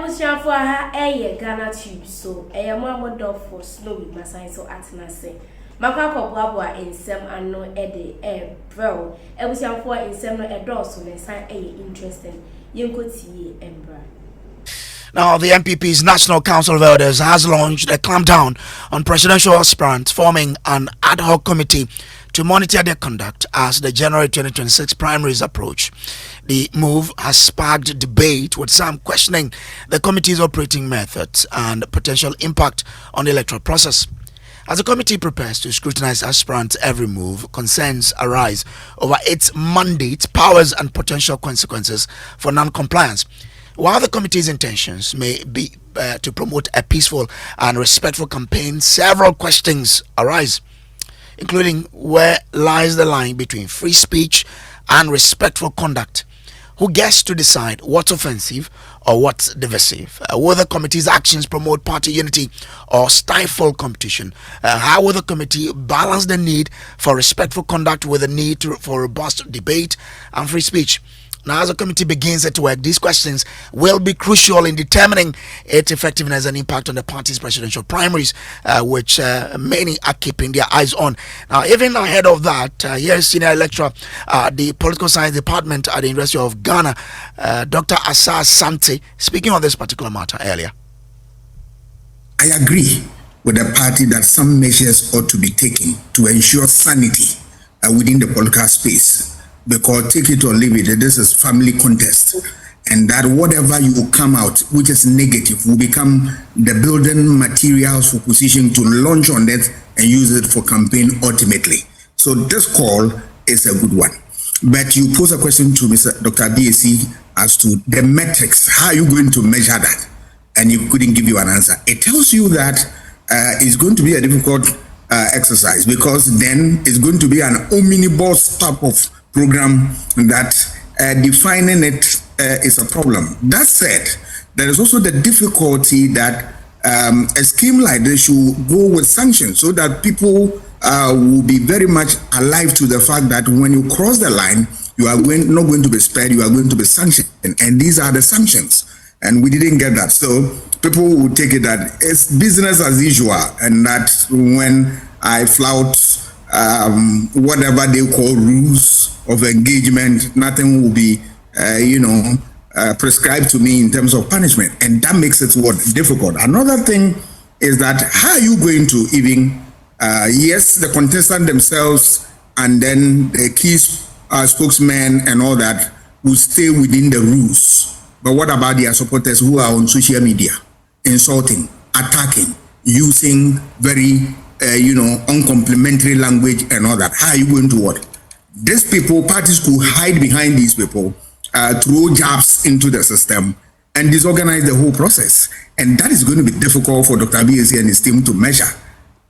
Ebusian for her Ghanatube, so a mamma dog for snowy, my sign so atna say. Maka Bwabwa in some and no eddy, bro. Ebusian for in some a dorsal and sign interesting. You could see Embra. Now, the NPP's National Council of Elders has launched a clampdown on presidential aspirants, forming an ad hoc committee to monitor their conduct as the January 2026 primaries approach. The move has sparked debate, with some questioning the committee's operating methods and potential impact on the electoral process. As the committee prepares to scrutinize aspirants' every move, concerns arise over its mandate, powers, and potential consequences for non-compliance. While the committee's intentions may be to promote a peaceful and respectful campaign, several questions arise, including where lies the line between free speech and respectful conduct. Who gets to decide what's offensive or what's divisive? Will the committee's actions promote party unity or stifle competition? How will the committee balance the need for respectful conduct with the need for robust debate and free speech? Now, as the committee begins its work, these questions will be crucial in determining its effectiveness and impact on the party's presidential primaries, which many are keeping their eyes on. Now, even ahead of that, here's senior lecturer at the Political Science Department at the University of Ghana, Dr. Asar Sante, speaking on this particular matter earlier. I agree with the party that some measures ought to be taken to ensure sanity within the political space. Because take it or leave it, this is family contest, and that whatever you come out which is negative will become the building materials for position to launch on that and use it for campaign ultimately. So this call is a good one. But you pose a question to Mr. Dr. BAC as to the metrics. How are you going to measure that? And he couldn't give you an answer. It tells you that it's going to be a difficult exercise, because then it's going to be an omnibus type of program that defining it is a problem. That said, there is also the difficulty that a scheme like this should go with sanctions, so that people will be very much alive to the fact that when you cross the line, you are not going to be spared, you are going to be sanctioned. And these are the sanctions. And we didn't get that. So people will take it that it's business as usual, and that when I flout whatever they call rules of engagement, nothing will be, prescribed to me in terms of punishment. And that makes it difficult. Another thing is that how are you going to even, yes, the contestants themselves and then the key spokesmen and all that will stay within the rules. But what about their supporters who are on social media, insulting, attacking, using very uncomplimentary language and all that? How are you going to what? These people, parties could hide behind these people, throw jabs into the system and disorganize the whole process. And that is going to be difficult for Dr. BAC and his team to measure.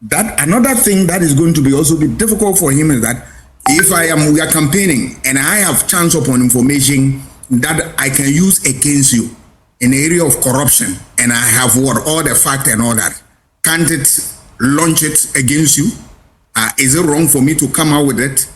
That another thing that is going to be also be difficult for him is that if we are campaigning and I have chance upon information that I can use against you in the area of corruption, and I have all the fact and all that, can't it launch it against you? Is it wrong for me to come out with it?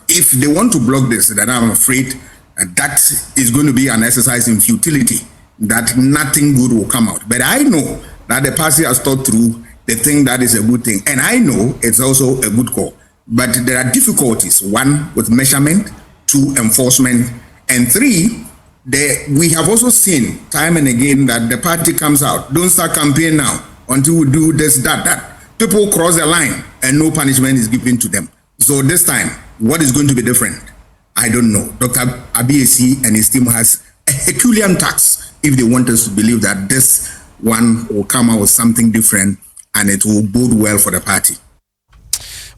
If they want to block this, then I'm afraid that is going to be an exercise in futility, that nothing good will come out. But I know that the party has thought through, they think that is a good thing. And I know it's also a good call. But there are difficulties. One, with measurement. Two, enforcement. And three, we have also seen time and again that the party comes out, don't start campaign now until we do this, that. People cross the line and no punishment is given to them. So this time, what is going to be different? I don't know. Dr. BAC and his team has a Herculean task if they want us to believe that this one will come out with something different and it will bode well for the party.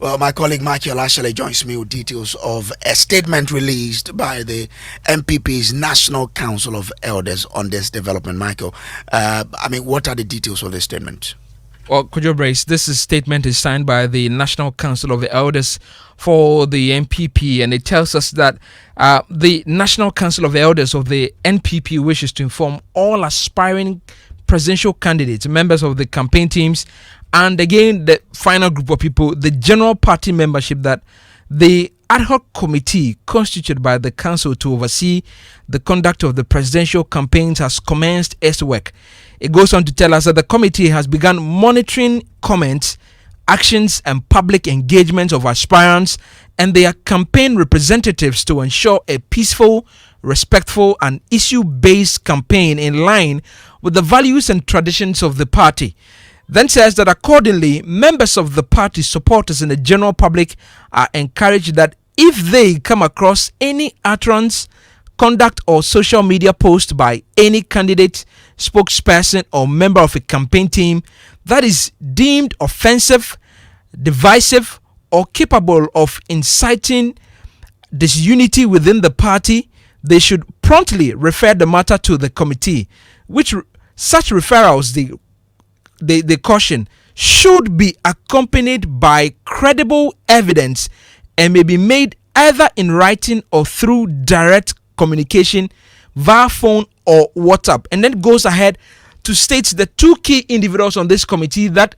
Well, my colleague Michael Ashley joins me with details of a statement released by the NPP's National Council of Elders on this development. Michael, what are the details of this statement? Well, Kojo Brace, this statement is signed by the National Council of the Elders for the NPP, and it tells us that the National Council of the Elders of the NPP wishes to inform all aspiring presidential candidates, members of the campaign teams, and again the final group of people, the general party membership, that the ad hoc committee constituted by the council to oversee the conduct of the presidential campaigns has commenced its work. It goes on to tell us that the committee has begun monitoring comments, actions, and public engagement of aspirants and their campaign representatives to ensure a peaceful, respectful, and issue-based campaign in line with the values and traditions of the party. Then says that accordingly, members of the party, supporters, and the general public are encouraged that if they come across any utterance, conduct, or social media post by any candidate, spokesperson, or member of a campaign team that is deemed offensive, divisive, or capable of inciting disunity within the party, they should promptly refer the matter to the committee, which such referrals, the caution, should be accompanied by credible evidence and may be made either in writing or through direct communication via phone or WhatsApp. And then goes ahead to state the two key individuals on this committee that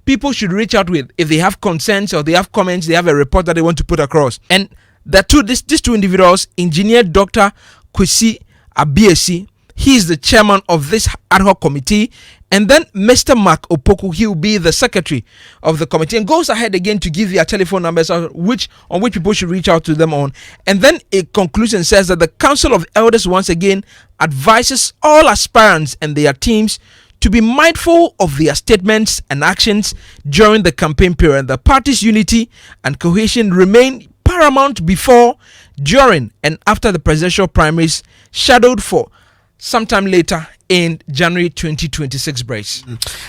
people should reach out with if they have concerns or they have comments, they have a report that they want to put across. And these two individuals, Engineer Dr. Kwesi Abiesi, he is the chairman of this ad hoc committee, and then Mr. Mark Opoku, he will be the secretary of the committee, and goes ahead again to give their telephone numbers on which people should reach out to them on. And then it concludes and says that the Council of Elders once again advises all aspirants and their teams to be mindful of their statements and actions during the campaign period. The party's unity and cohesion remain paramount before, during, and after the presidential primaries, scheduled for sometime later in January 2026, Brace.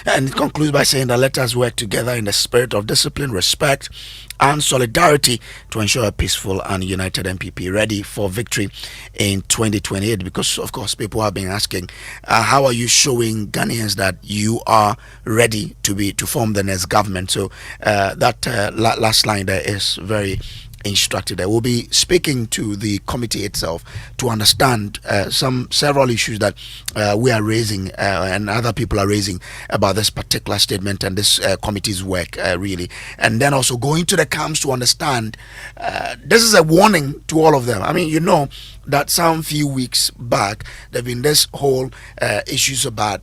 And it concludes by saying that let us work together in the spirit of discipline, respect, and solidarity to ensure a peaceful and united NPP ready for victory in 2028. Because, of course, people have been asking, how are you showing Ghanaians that you are ready to form the next government? So that last line there is very instructed. I will be speaking to the committee itself to understand several issues that we are raising and other people are raising about this particular statement and this committee's work, really. And then also going to the camps to understand this is a warning to all of them. I mean, you know that some few weeks back there have been this whole issues about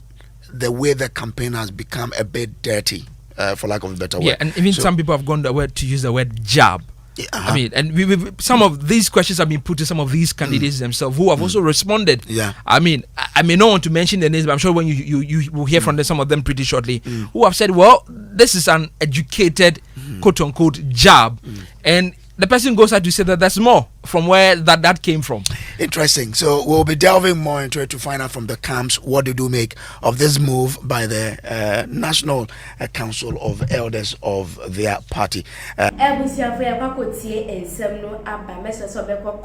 the way the campaign has become a bit dirty, for lack of a better word. Yeah, and even some people have gone the word to use the word jab. I mean, and some of these questions have been put to some of these candidates themselves who have also responded. Yeah. I mean, I may not want to mention the names, but I'm sure when you will hear from them, some of them pretty shortly, who have said, well, this is an educated, quote unquote, jab. And the person goes out to say that there's more from where that came from. Interesting. So we'll be delving more into it to find out from the camps what they do make of this move by the National Council of Elders of their party.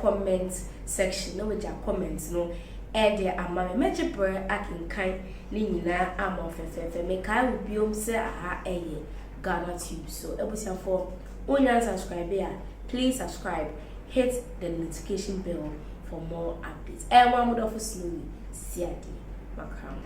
Comment section no with comments no and the amame mejibre akin kan ni nyina amofefefe me kai obiom se aha eye Ghanatube. So ebusiafo onya subscribe here, please subscribe, hit the notification bell for more updates. And one more of slowly see makram.